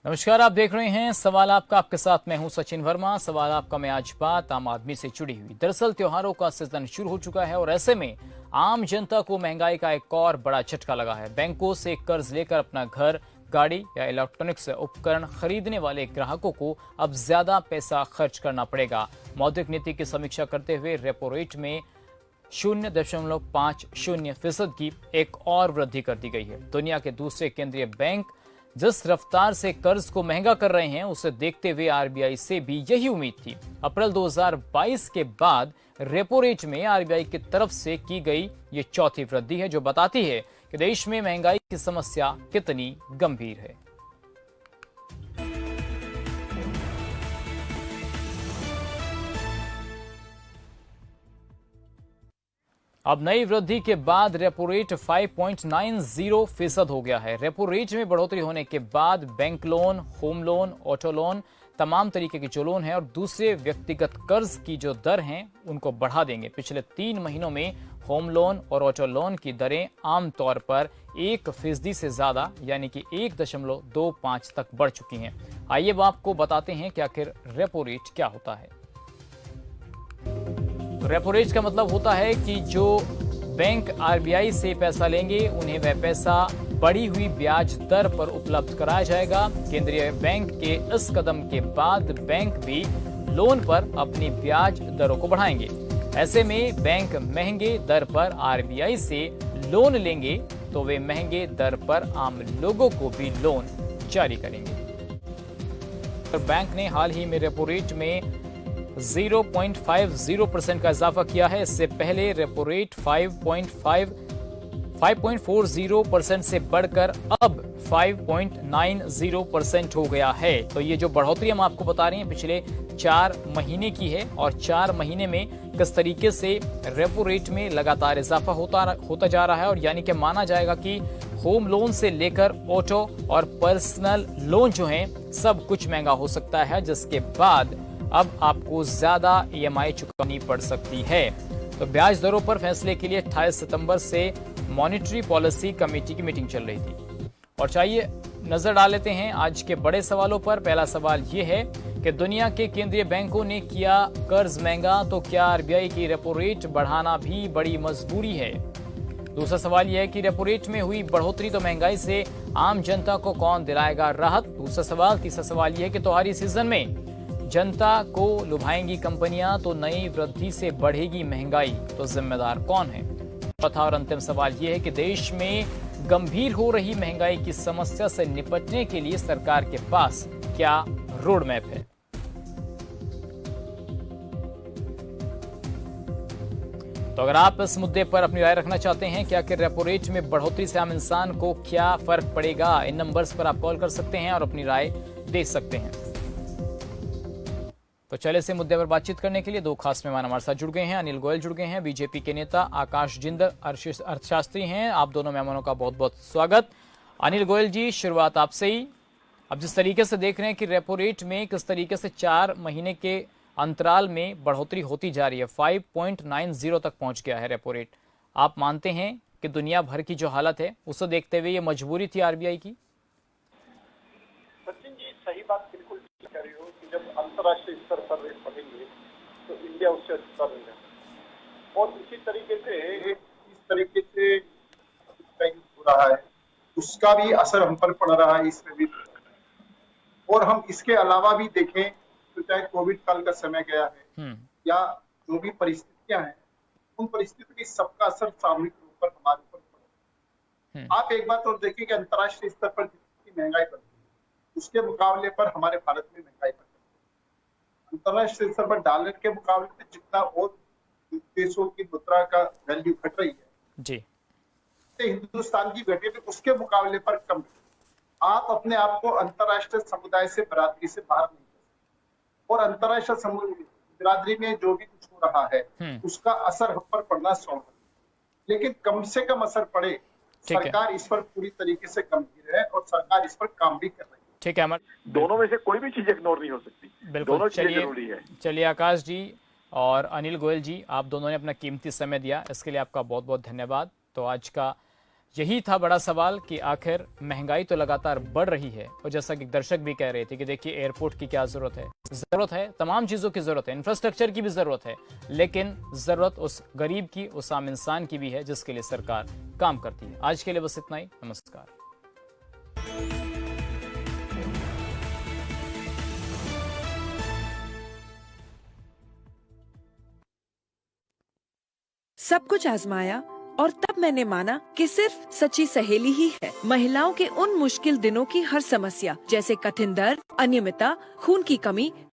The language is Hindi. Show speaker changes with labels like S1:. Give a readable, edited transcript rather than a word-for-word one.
S1: नमस्कार, आप देख रहे हैं सवाल आपका। आपके साथ मैं हूं सचिन वर्मा। सवाल आपका में आज बात आम आदमी से जुड़ी हुई। दरअसल त्योहारों का सीजन शुरू हो चुका है और ऐसे में आम जनता को महंगाई का एक और बड़ा झटका लगा है। बैंकों से कर्ज लेकर अपना घर, गाड़ी या इलेक्ट्रॉनिक्स उपकरण खरीदने वाले ग्राहकों को अब ज्यादा पैसा खर्च करना पड़ेगा। मौद्रिक नीति की समीक्षा करते हुए रेपो रेट में 0.50% की एक और वृद्धि कर दी गई है। दुनिया के दूसरे केंद्रीय बैंक जिस रफ्तार से कर्ज को महंगा कर रहे हैं, उसे देखते हुए आरबीआई से भी यही उम्मीद थी। अप्रैल 2022 के बाद रेपो रेट में आरबीआई की तरफ से की गई ये चौथी वृद्धि है, जो बताती है कि देश में महंगाई की समस्या कितनी गंभीर है। अब नई वृद्धि के बाद रेपो रेट 5.90% हो गया है। रेपो रेट में बढ़ोतरी होने के बाद bank loan, home loan, auto loan, तमाम तरीके के जो लोन है और दूसरे व्यक्तिगत कर्ज की जो दर हैं उनको बढ़ा देंगे। पिछले 3 महीनों में होम लोन और ऑटो लोन की दरें आमतौर पर 1% से ज्यादा यानी कि 1.25 तक बढ़ चुकी हैं। आइए अब आपको बताते हैं कि आखिर रेपो रेट क्या होता है। रेपो रेट का मतलब होता है कि जो बैंक आरबीआई से पैसा लेंगे उन्हें वह पैसा बढ़ी हुई ब्याज दर पर उपलब्ध कराया जाएगा। केंद्रीय बैंक के इस कदम के बाद बैंक भी लोन पर अपनी ब्याज दरों को बढ़ाएंगे। ऐसे में बैंक महंगे दर पर आरबीआई से लोन लेंगे तो वे महंगे दर पर आम लोगों को भी लोन जारी करेंगे। बैंक ने हाल ही में रेपो रेट में 0.50% का इजाफा किया है। इससे पहले रेपो रेट 5.40% से बढ़कर अब 5.90% हो गया है। तो ये जो बढ़ोतरी हम आपको बता रहे हैं पिछले 4 महीने की है और 4 महीने में किस तरीके से रेपो रेट में लगातार इजाफा होता जा रहा है। और यानी कि माना जाएगा कि होम लोन से लेकर ऑटो और पर्सनल लोन जो हैं सब कुछ महंगा हो सकता है, जिसके बाद अब आपको ज्यादा ईएमआई चुकानी पड़ सकती है। तो ब्याज दरों पर फैसले के लिए 28 सितंबर से मॉनेटरी पॉलिसी कमेटी की मीटिंग चल रही थी। और चाहिए नजर डाल लेते हैं आज के बड़े सवालों पर। पहला सवाल यह है कि दुनिया के केंद्रीय बैंकों ने किया कर्ज महंगा, तो क्या आरबीआई की रेपो रेट बढ़ाना भी बड़ी मजबूरी है? दूसरा सवाल यह है कि रेपो रेट में हुई बढ़ोतरी तो महंगाई से आम जनता को कौन दिलाएगा राहत? दूसरा सवाल। तीसरा सवाल यह है कि त्योहारी सीजन में जनता को लुभाएंगी कंपनियां, तो नई वृद्धि से बढ़ेगी महंगाई, तो जिम्मेदार कौन है? चौथा और अंतिम सवाल यह है कि देश में गंभीर हो रही महंगाई की समस्या से निपटने के लिए सरकार के पास क्या रोड मैप है? तो अगर आप इस मुद्दे पर अपनी राय रखना चाहते हैं कि आखिर रेपो रेट में बढ़ोतरी से आम इंसान को क्या फर्क पड़ेगा, इन नंबर्स पर आप कॉल कर सकते हैं और अपनी राय दे सकते हैं। तो चले से मुद्दे पर बातचीत करने के लिए 2 खास मेहमान हमारे साथ जुड़ गए हैं। अनिल गोयल जुड़ गए हैं, बीजेपी के नेता। आकाश जिंदल अर्थशास्त्री हैं। आप दोनों मेहमानों का बहुत बहुत स्वागत। अनिल गोयल जी, शुरुआत आपसे ही। अब जिस तरीके से देख रहे हैं कि रेपो रेट में किस तरीके से 4 महीने के अंतराल में बढ़ोतरी होती जा रही है, 5.90 तक पहुंच गया है रेपो रेट। आप मानते हैं कि दुनिया भर की जो हालत है उसे देखते हुए ये मजबूरी थी आरबीआई की?
S2: सचिन जी, सही बात बिल्कुल ठीक कह रही हो कि जब अंतर्राष्ट्रीय स्तर पर रेट बढ़ेंगे तो इंडिया उससे अच्छा नहीं है। और इसी तरीके से इस तरीके से हो रहा है, उसका भी असर हम पर पड़ रहा है इसमें भी। और हम इसके अलावा भी देखें तो चाहे कोविड काल का समय गया है या जो भी परिस्थितियां हैं, उन परिस्थितियों की सबका असर सामूहिक रूप पर हमारे ऊपर पड़ा है। आप एक बात और देखिए कि अंतर्राष्ट्रीय स्तर पर जितनी महंगाई बढ़ उसके मुकाबले पर हमारे भारत में महंगाई बढ़ रही है। अंतर्राष्ट्रीय स्तर पर डॉलर के मुकाबले में जितना और देशों की मुद्रा का वैल्यू घट रही है
S1: जी,
S2: हिंदुस्तान की घटे में उसके मुकाबले पर कम। आप अपने आप को अंतर्राष्ट्रीय समुदाय से, बिरादरी से बाहर नहीं कर सकते। और अंतर्राष्ट्रीय बिरादरी में जो भी कुछ हो रहा है उसका असर हम पर पड़ना स्वाभाविक, लेकिन कम से कम असर पड़े। सरकार इस पर पूरी तरीके से गंभीर है और सरकार इस पर काम भी कर रही है।
S1: ठीक है अमर,
S3: दोनों में से कोई भी चीज इग्नोर नहीं हो सकती।
S1: बिल्कुल,
S3: जरूरी है।
S1: चलिए आकाश जी और अनिल गोयल जी, आप दोनों ने अपना कीमती समय दिया, इसके लिए आपका बहुत बहुत धन्यवाद। तो आज का यही था बड़ा सवाल कि आखिर महंगाई तो लगातार बढ़ रही है और जैसा कि दर्शक भी कह रहे थे कि देखिए एयरपोर्ट की क्या जरूरत है, तमाम चीजों की जरूरत है, इंफ्रास्ट्रक्चर की भी जरूरत है, लेकिन जरूरत उस गरीब की, उस आम इंसान की भी है जिसके लिए सरकार काम करती है। आज के लिए बस इतना ही। नमस्कार।
S4: सब कुछ आजमाया और तब मैंने माना कि सिर्फ सच्ची सहेली ही है महिलाओं के उन मुश्किल दिनों की हर समस्या, जैसे कठिन दर्द, अनियमितता, खून की कमी,